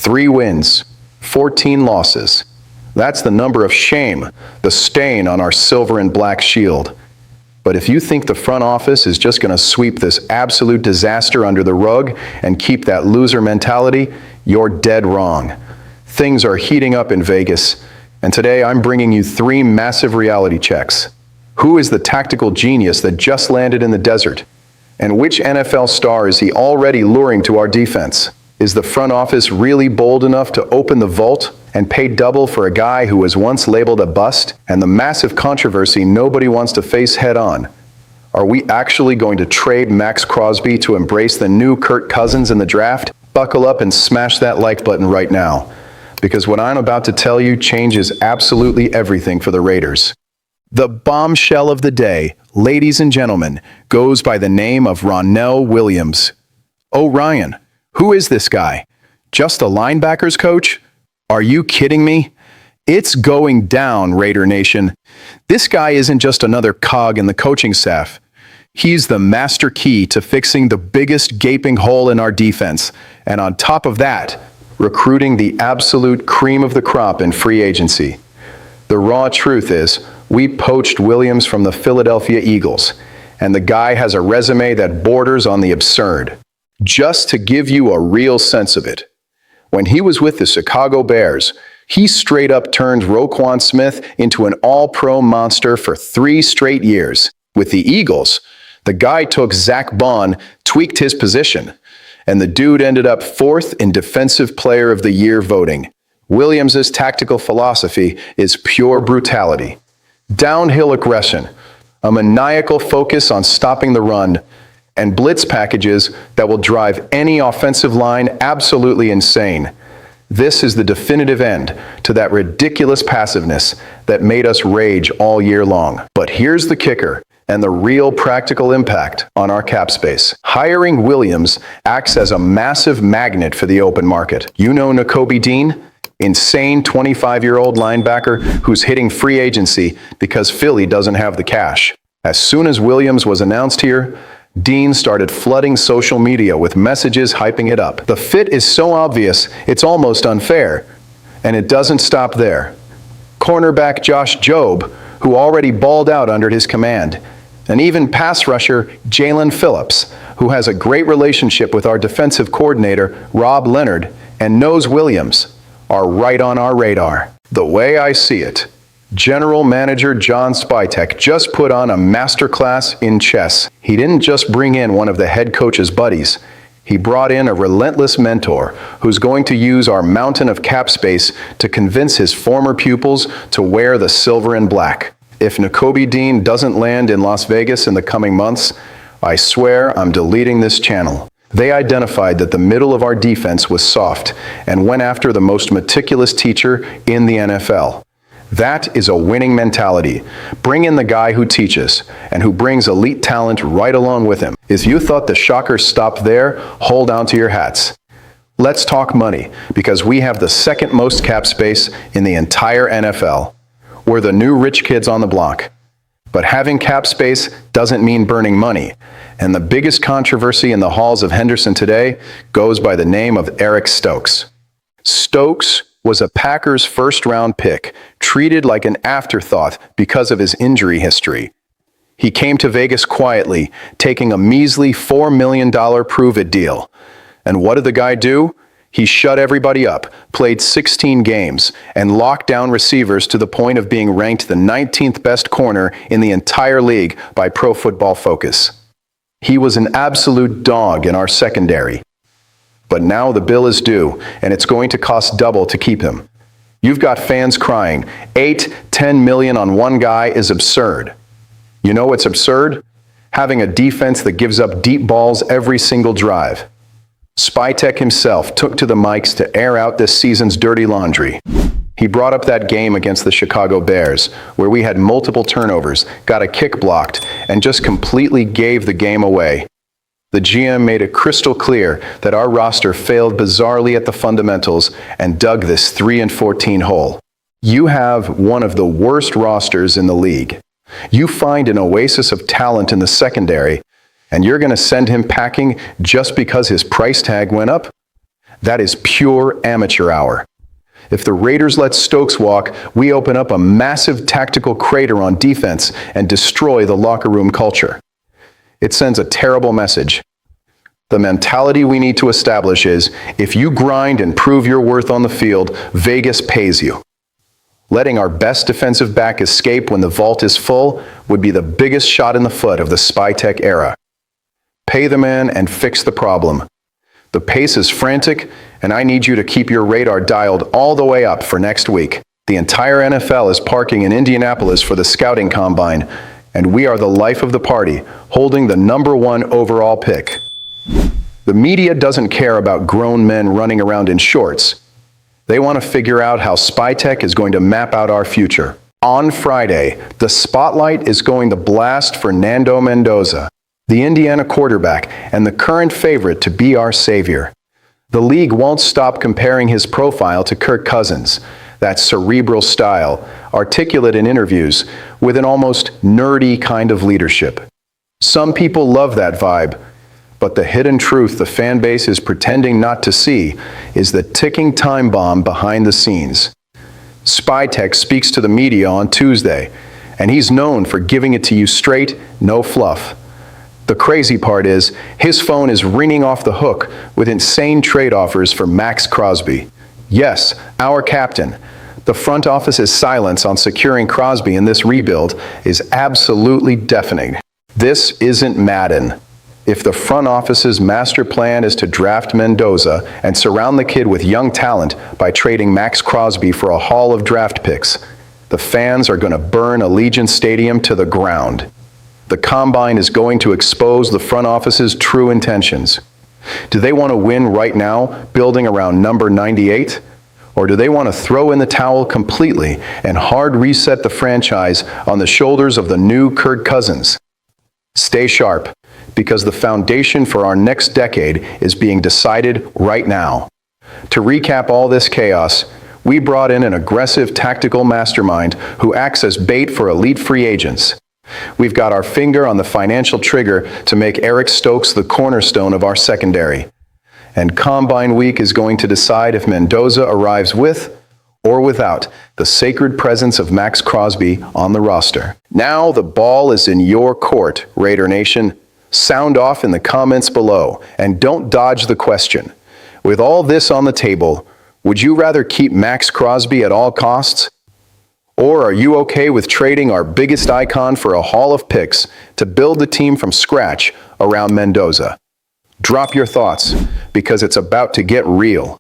3 wins, 14 losses. That's the number of shame, the stain on our silver and black shield. But if you think the front office is just going to sweep this absolute disaster under the rug and keep that loser mentality, you're dead wrong. Things are heating up in Vegas, and today I'm bringing you 3 massive reality checks. Who is the tactical genius that just landed in the desert? And which NFL star is he already luring to our defense? Is the front office really bold enough to open the vault and pay double for a guy who was once labeled a bust? And the massive controversy nobody wants to face head on. Are we actually going to trade Maxx Crosby to embrace the new Kirk Cousins in the draft? Buckle up and smash that like button right now, because what I'm about to tell you changes absolutely everything for the Raiders. The bombshell of the day, ladies and gentlemen, goes by the name of Ronnell Williams. Oh, Ryan, who is this guy? Just a linebackers coach? Are you kidding me? It's going down, Raider Nation. This guy isn't just another cog in the coaching staff. He's the master key to fixing the biggest gaping hole in our defense. And on top of that, recruiting the absolute cream of the crop in free agency. The raw truth is, we poached Williams from the Philadelphia Eagles, and the guy has a resume that borders on the absurd. Just to give you a real sense of it, when he was with the Chicago Bears, he straight up turned Roquan Smith into an all-pro monster for 3 straight years. With the Eagles, the guy took Zach Bond, tweaked his position, and the dude ended up 4th in Defensive Player of the Year voting. Williams' tactical philosophy is pure brutality. Downhill aggression, a maniacal focus on stopping the run, and blitz packages that will drive any offensive line absolutely insane. This is the definitive end to that ridiculous passiveness that made us rage all year long. But here's the kicker and the real practical impact on our cap space. Hiring Williams acts as a massive magnet for the open market. You know Nakobe Dean? Insane 25-year-old linebacker who's hitting free agency because Philly doesn't have the cash. As soon as Williams was announced here, Dean started flooding social media with messages hyping it up. The fit is so obvious, it's almost unfair. And it doesn't stop there. Cornerback Josh Jobe, who already balled out under his command, and even pass rusher Jalen Phillips, who has a great relationship with our defensive coordinator, Rob Leonard, and knows Williams, are right on our radar. The way I see it, General Manager John Spytek just put on a masterclass in chess. He didn't just bring in one of the head coach's buddies. He brought in a relentless mentor who's going to use our mountain of cap space to convince his former pupils to wear the silver and black. If Nakobe Dean doesn't land in Las Vegas in the coming months, I swear I'm deleting this channel. They identified that the middle of our defense was soft and went after the most meticulous teacher in the NFL. That is a winning mentality. Bring in the guy who teaches and who brings elite talent right along with him. If you thought the Shockers stopped there, hold on to your hats. Let's talk money, because we have the second most cap space in the entire NFL. We're the new rich kids on the block. But having cap space doesn't mean burning money. And the biggest controversy in the halls of Henderson today goes by the name of Eric Stokes. Stokes was a Packers first-round pick, treated like an afterthought because of his injury history. He came to Vegas quietly, taking a measly $4 million prove-it deal. And what did the guy do? He shut everybody up, played 16 games, and locked down receivers to the point of being ranked the 19th best corner in the entire league by Pro Football Focus. He was an absolute dog in our secondary. But now the bill is due, and it's going to cost double to keep him. You've got fans crying, $8-10 million on one guy is absurd. You know what's absurd? Having a defense that gives up deep balls every single drive. Spytek himself took to the mics to air out this season's dirty laundry. He brought up that game against the Chicago Bears, where we had multiple turnovers, got a kick blocked, and just completely gave the game away. The GM made it crystal clear that our roster failed bizarrely at the fundamentals and dug this 3-14 hole. You have one of the worst rosters in the league. You find an oasis of talent in the secondary, and you're going to send him packing just because his price tag went up? That is pure amateur hour. If the Raiders let Stokes walk, we open up a massive tactical crater on defense and destroy the locker room culture. It sends a terrible message. The mentality we need to establish is, if you grind and prove your worth on the field, Vegas pays you. Letting our best defensive back escape when the vault is full would be the biggest shot in the foot of the Spytek era. Pay the man and fix the problem. The pace is frantic, and I need you to keep your radar dialed all the way up for next week. The entire NFL is parking in Indianapolis for the scouting combine, and we are the life of the party, holding the #1 overall pick. The media doesn't care about grown men running around in shorts. They want to figure out how Spytek is going to map out our future. On Friday, the spotlight is going to blast Fernando Mendoza, the Indiana quarterback and the current favorite to be our savior. The league won't stop comparing his profile to Kirk Cousins, that cerebral style, articulate in interviews, with an almost nerdy kind of leadership. Some people love that vibe, but the hidden truth the fan base is pretending not to see is the ticking time bomb behind the scenes. Spytek speaks to the media on Tuesday, and he's known for giving it to you straight, no fluff. The crazy part is, his phone is ringing off the hook with insane trade offers for Maxx Crosby. Yes, our captain. The front office's silence on securing Crosby in this rebuild is absolutely deafening. This isn't Madden. If the front office's master plan is to draft Mendoza and surround the kid with young talent by trading Maxx Crosby for a haul of draft picks, the fans are going to burn Allegiant Stadium to the ground. The combine is going to expose the front office's true intentions. Do they want to win right now, building around number 98? Or do they want to throw in the towel completely and hard reset the franchise on the shoulders of the new Kirk Cousins? Stay sharp, because the foundation for our next decade is being decided right now. To recap all this chaos, we brought in an aggressive tactical mastermind who acts as bait for elite free agents. We've got our finger on the financial trigger to make Eric Stokes the cornerstone of our secondary. And Combine Week is going to decide if Mendoza arrives with or without the sacred presence of Maxx Crosby on the roster. Now the ball is in your court, Raider Nation. Sound off in the comments below, and don't dodge the question. With all this on the table, would you rather keep Maxx Crosby at all costs? Or are you okay with trading our biggest icon for a haul of picks to build the team from scratch around Mendoza? Drop your thoughts, because it's about to get real.